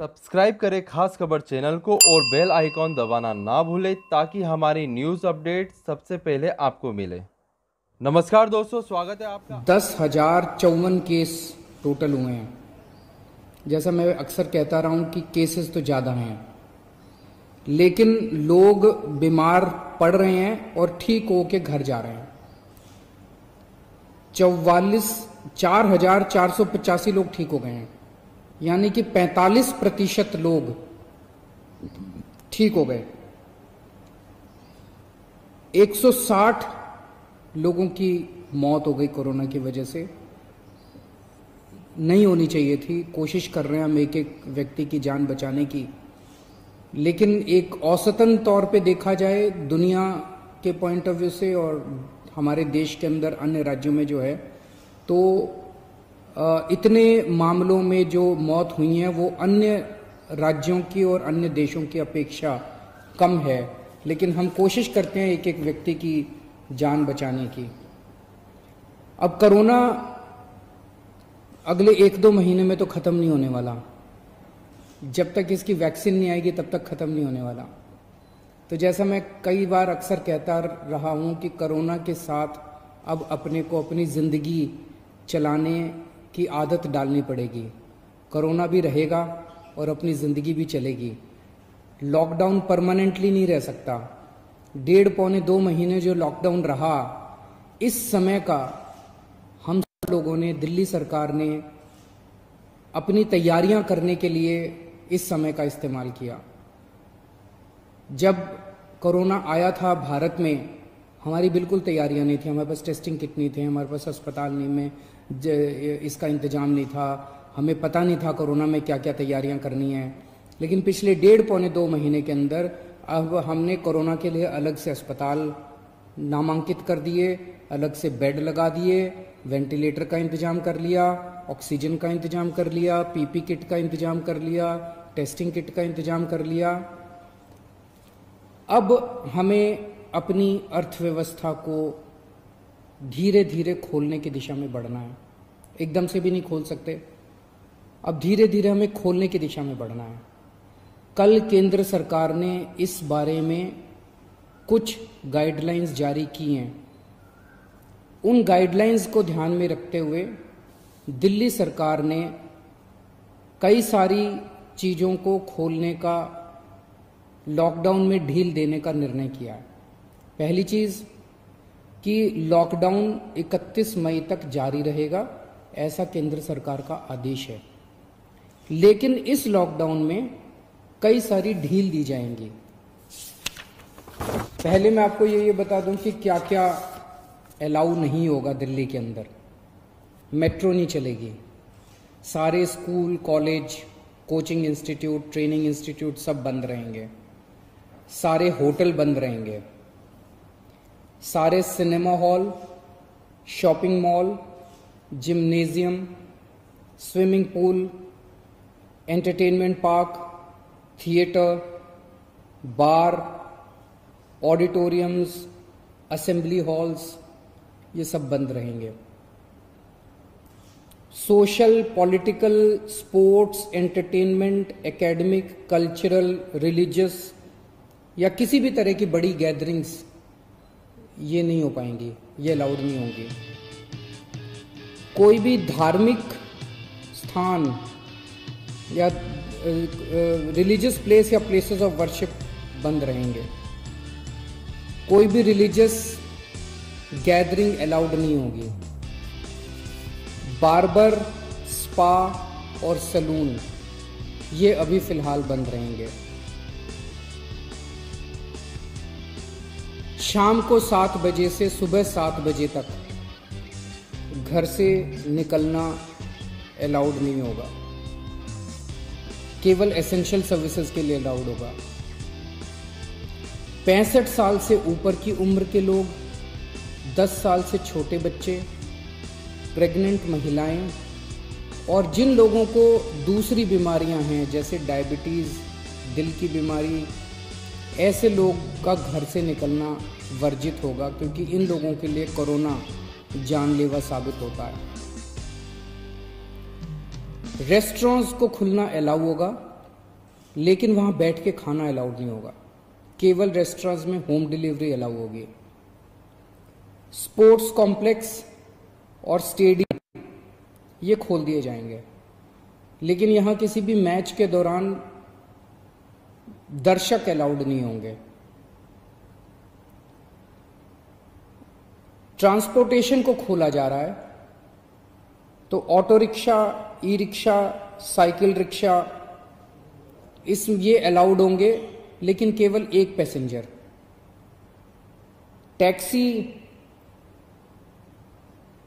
Subscribe करें खास खबर चैनल को और बेल आइकॉन दबाना ना भूलें ताकि हमारी न्यूज़ अपडेट सबसे पहले आपको मिले। नमस्कार दोस्तों, स्वागत है आपका। 10,054 केस टोटल हुए हैं। जैसा मैं अक्सर कहता रहा हूं कि केसेस तो ज़्यादा हैं, लेकिन लोग बीमार पड़ रहे हैं और ठीक होके घर जा रहे हैं। 4,485 लोग ठीक हो गए हैं, यानी कि 45% लोग ठीक हो गए। 160 लोगों की मौत हो गई कोरोना की वजह से। नहीं होनी चाहिए थी, कोशिश कर रहे हैं हम एक एक व्यक्ति की जान बचाने की, लेकिन एक औसतन तौर पे देखा जाए दुनिया के पॉइंट ऑफ व्यू से और हमारे देश के अंदर अन्य राज्यों में जो है, तो इतने मामलों में जो मौत हुई हैं वो अन्य राज्यों की और अन्य देशों की अपेक्षा कम है, लेकिन हम कोशिश करते हैं एक एक व्यक्ति की जान बचाने की। अब कोरोना अगले 1-2 महीने में तो ख़त्म नहीं होने वाला। जब तक इसकी वैक्सीन नहीं आएगी तब तक ख़त्म नहीं होने वाला। तो जैसा मैं कई बार अक्सर कहता रहा हूं कि कोरोना के साथ अब अपने को अपनी ज़िंदगी चलाने की आदत डालनी पड़ेगी। कोरोना भी रहेगा और अपनी ज़िंदगी भी चलेगी। लॉकडाउन परमानेंटली नहीं रह सकता। 1.5-2 महीने जो लॉकडाउन रहा, इस समय का हम सब लोगों ने, दिल्ली सरकार ने अपनी तैयारियां करने के लिए इस समय का इस्तेमाल किया। जब कोरोना आया था भारत में, हमारी बिल्कुल तैयारियां नहीं थी। हमारे पास टेस्टिंग किट नहीं थे, हमारे पास अस्पताल नहीं में इसका इंतजाम नहीं था, हमें पता नहीं था कोरोना में क्या क्या तैयारियां करनी है। लेकिन पिछले 1.5-2 महीने के अंदर अब हमने कोरोना के लिए अलग से अस्पताल नामांकित कर दिए, अलग से बेड लगा दिए, वेंटिलेटर का इंतजाम कर लिया, ऑक्सीजन का इंतजाम कर लिया, पीपी किट का इंतजाम कर लिया, टेस्टिंग किट का इंतजाम कर लिया। अब हमें अपनी अर्थव्यवस्था को धीरे धीरे खोलने की दिशा में बढ़ना है। एकदम से भी नहीं खोल सकते, अब धीरे धीरे हमें खोलने की दिशा में बढ़ना है। कल केंद्र सरकार ने इस बारे में कुछ गाइडलाइंस जारी की हैं। उन गाइडलाइंस को ध्यान में रखते हुए दिल्ली सरकार ने कई सारी चीज़ों को खोलने का, लॉकडाउन में ढील देने का निर्णय किया है। पहली चीज़ कि लॉकडाउन 31 मई तक जारी रहेगा, ऐसा केंद्र सरकार का आदेश है। लेकिन इस लॉकडाउन में कई सारी ढील दी जाएंगी। पहले मैं आपको ये बता दूं कि क्या क्या अलाउ नहीं होगा दिल्ली के अंदर। मेट्रो नहीं चलेगी, सारे school, college, coaching institute, training institute सब बंद रहेंगे, सारे होटल बंद रहेंगे, सारे cinema hall, shopping mall, gymnasium, swimming pool, entertainment park, theatre, bar, auditoriums, assembly halls, ये सब बंद रहेंगे। Social, political, sports, entertainment, academic, cultural, religious या किसी भी तरह की बड़ी गैदरिंग्स ये नहीं हो पाएंगी, ये अलाउड नहीं होंगी। कोई भी धार्मिक स्थान या रिलीजियस प्लेस या प्लेसेस ऑफ वर्शिप बंद रहेंगे। कोई भी रिलीजियस गैदरिंग अलाउड नहीं होगी। बार्बर, स्पा और सैलून ये अभी फिलहाल बंद रहेंगे। शाम को 7 बजे से सुबह 7 बजे तक घर से निकलना अलाउड नहीं होगा, केवल एसेंशियल सर्विसेज के लिए अलाउड होगा। 65 साल से ऊपर की उम्र के लोग, 10 साल से छोटे बच्चे, प्रेग्नेंट महिलाएं और जिन लोगों को दूसरी बीमारियां हैं जैसे डायबिटीज़, दिल की बीमारी, ऐसे लोग का घर से निकलना वर्जित होगा, क्योंकि इन लोगों के लिए कोरोना जानलेवा साबित होता है। रेस्टोरेंट्स को खुलना अलाउ होगा, लेकिन वहाँ बैठ के खाना अलाउड नहीं होगा, केवल रेस्टोरेंट्स में होम डिलीवरी अलाउ होगी। स्पोर्ट्स कॉम्प्लेक्स और स्टेडियम ये खोल दिए जाएंगे, लेकिन यहाँ किसी भी मैच के दौरान दर्शक अलाउड नहीं होंगे। ट्रांसपोर्टेशन को खोला जा रहा है, तो auto rickshaw, e rickshaw, cycle rickshaw ये अलाउड होंगे, लेकिन केवल एक पैसेंजर। टैक्सी,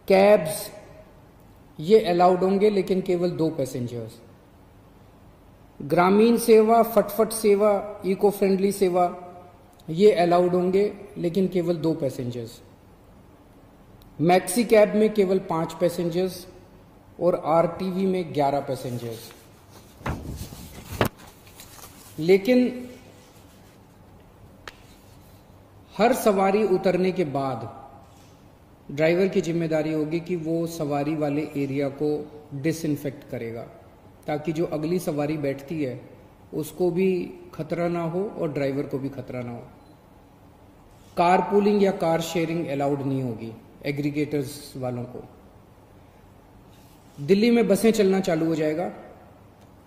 कैब्स ये अलाउड होंगे, लेकिन केवल 2 पैसेंजर्स। ग्रामीण सेवा, फटफट सेवा, इको फ्रेंडली सेवा ये अलाउड होंगे, लेकिन केवल 2 पैसेंजर्स। मैक्सी कैब में केवल 5 पैसेंजर्स और आरटीवी में 11 पैसेंजर्स। लेकिन हर सवारी उतरने के बाद ड्राइवर की जिम्मेदारी होगी कि वो सवारी वाले एरिया को डिसइंफेक्ट करेगा, ताकि जो अगली सवारी बैठती है उसको भी खतरा ना हो और ड्राइवर को भी खतरा ना हो। कार पूलिंग या कार शेयरिंग अलाउड नहीं होगी एग्रीगेटर्स वालों को। दिल्ली में बसें चलना चालू हो जाएगा।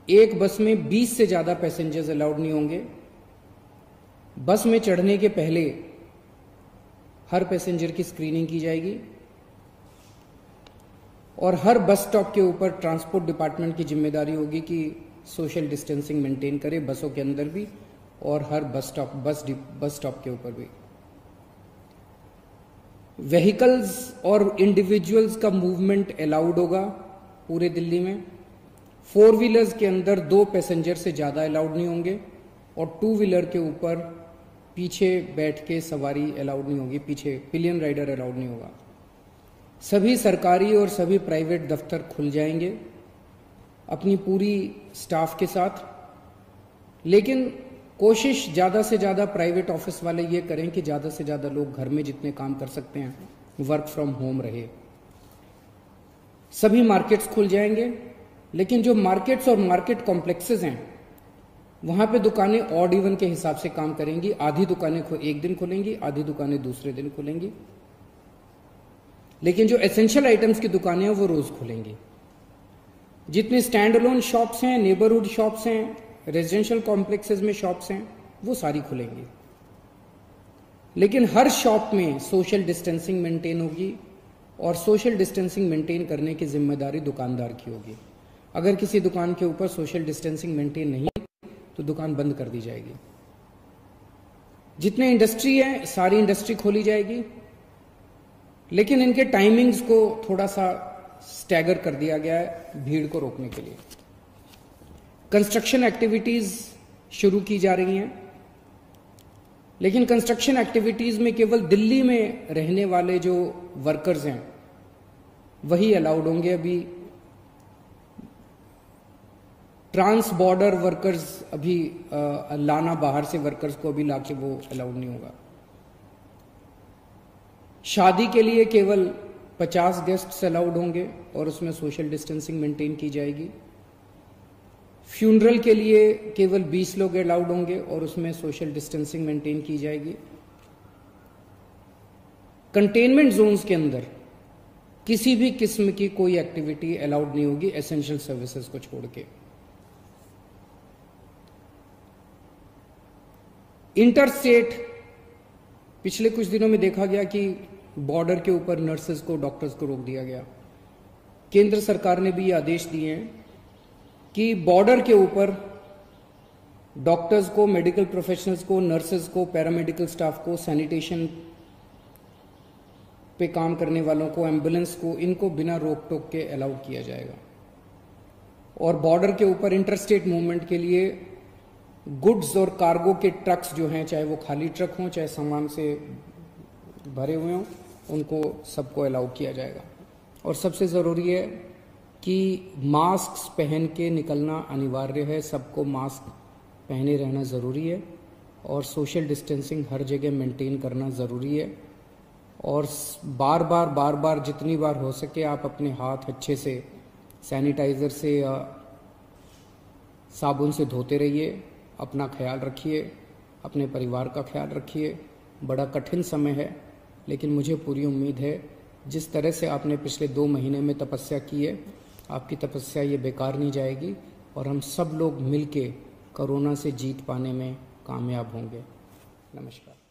एक बस में 20 से ज्यादा पैसेंजर्स अलाउड नहीं होंगे। बस में चढ़ने के पहले हर पैसेंजर की स्क्रीनिंग की जाएगी और हर बस स्टॉप के ऊपर ट्रांसपोर्ट डिपार्टमेंट की जिम्मेदारी होगी कि सोशल डिस्टेंसिंग मेंटेन करे, बसों के अंदर भी और हर बस स्टॉप के ऊपर भी। व्हीकल्स और इंडिविजुअल्स का मूवमेंट अलाउड होगा पूरे दिल्ली में। 4 व्हीलर्स के अंदर 2 पैसेंजर से ज्यादा अलाउड नहीं होंगे और 2 व्हीलर के ऊपर पीछे बैठ के सवारी अलाउड नहीं होगी, पीछे पिलियन राइडर अलाउड नहीं होगा। सभी सरकारी और सभी प्राइवेट दफ्तर खुल जाएंगे अपनी पूरी स्टाफ के साथ, लेकिन कोशिश ज़्यादा से ज़्यादा प्राइवेट ऑफिस वाले ये करें कि ज़्यादा से ज़्यादा लोग घर में जितने काम कर सकते हैं वर्क फ्रॉम होम रहे। सभी मार्केट्स खुल जाएंगे, लेकिन जो मार्केट्स और मार्केट कॉम्प्लेक्सेस हैं वहां पे दुकानें ऑड इवन के हिसाब से काम करेंगी। आधी दुकानें एक दिन खुलेंगी, आधी दुकानें दूसरे दिन खुलेंगी, लेकिन जो एसेंशियल आइटम्स की दुकानें हैं वो रोज खुलेंगी। जितने स्टैंड अलोन शॉप्स हैं, नेबरहुड शॉप्स हैं, रेजिडेंशियल कॉम्प्लेक्सेस में शॉप्स हैं, वो सारी खुलेंगी, लेकिन हर शॉप में सोशल डिस्टेंसिंग मेंटेन होगी और सोशल डिस्टेंसिंग मेंटेन करने की जिम्मेदारी दुकानदार की होगी। अगर किसी दुकान के ऊपर सोशल डिस्टेंसिंग मेंटेन नहीं तो दुकान बंद कर दी जाएगी। जितने इंडस्ट्री है सारी इंडस्ट्री खोली जाएगी, लेकिन इनके टाइमिंग्स को थोड़ा सा स्टैगर कर दिया गया है भीड़ को रोकने के लिए। कंस्ट्रक्शन एक्टिविटीज शुरू की जा रही हैं, लेकिन कंस्ट्रक्शन एक्टिविटीज में केवल दिल्ली में रहने वाले जो वर्कर्स हैं वही अलाउड होंगे। अभी ट्रांस बॉर्डर वर्कर्स अभी लाना, बाहर से वर्कर्स को अभी लाके वो अलाउड नहीं होगा। शादी के लिए केवल 50 गेस्ट्स अलाउड होंगे और उसमें सोशल डिस्टेंसिंग मेंटेन की जाएगी। फ्यूनरल के लिए केवल 20 लोग अलाउड होंगे और उसमें सोशल डिस्टेंसिंग मेंटेन की जाएगी। कंटेनमेंट जोन्स के अंदर किसी भी किस्म की कोई एक्टिविटी अलाउड नहीं होगी एसेंशियल सर्विसेज को छोड़ के। इंटरस्टेट पिछले कुछ दिनों में देखा गया कि बॉर्डर के ऊपर नर्सेज को, डॉक्टर्स को रोक दिया गया। केंद्र सरकार ने भी ये आदेश दिए हैं कि बॉर्डर के ऊपर डॉक्टर्स को, मेडिकल प्रोफेशनल्स को, नर्सेज को, पैरामेडिकल स्टाफ को, सैनिटेशन पे काम करने वालों को, एम्बुलेंस को, इनको बिना रोक टोक के अलाउड किया जाएगा। और बॉर्डर के ऊपर इंटरस्टेट मूवमेंट के लिए गुड्स और कार्गो के ट्रक्स जो हैं, चाहे वो खाली ट्रक हों चाहे सामान से भरे हुए हों, उनको सबको अलाउ किया जाएगा। और सबसे ज़रूरी है कि मास्क पहन के निकलना अनिवार्य है, सबको मास्क पहने रहना ज़रूरी है और सोशल डिस्टेंसिंग हर जगह मेंटेन करना ज़रूरी है। और बार बार जितनी बार हो सके आप अपने हाथ अच्छे से सैनिटाइज़र से या साबुन से धोते रहिए, अपना ख्याल रखिए, अपने परिवार का ख्याल रखिए। बड़ा कठिन समय है, लेकिन मुझे पूरी उम्मीद है जिस तरह से आपने पिछले 2 महीने में तपस्या की है, आपकी तपस्या ये बेकार नहीं जाएगी और हम सब लोग मिलके कोरोना से जीत पाने में कामयाब होंगे। नमस्कार।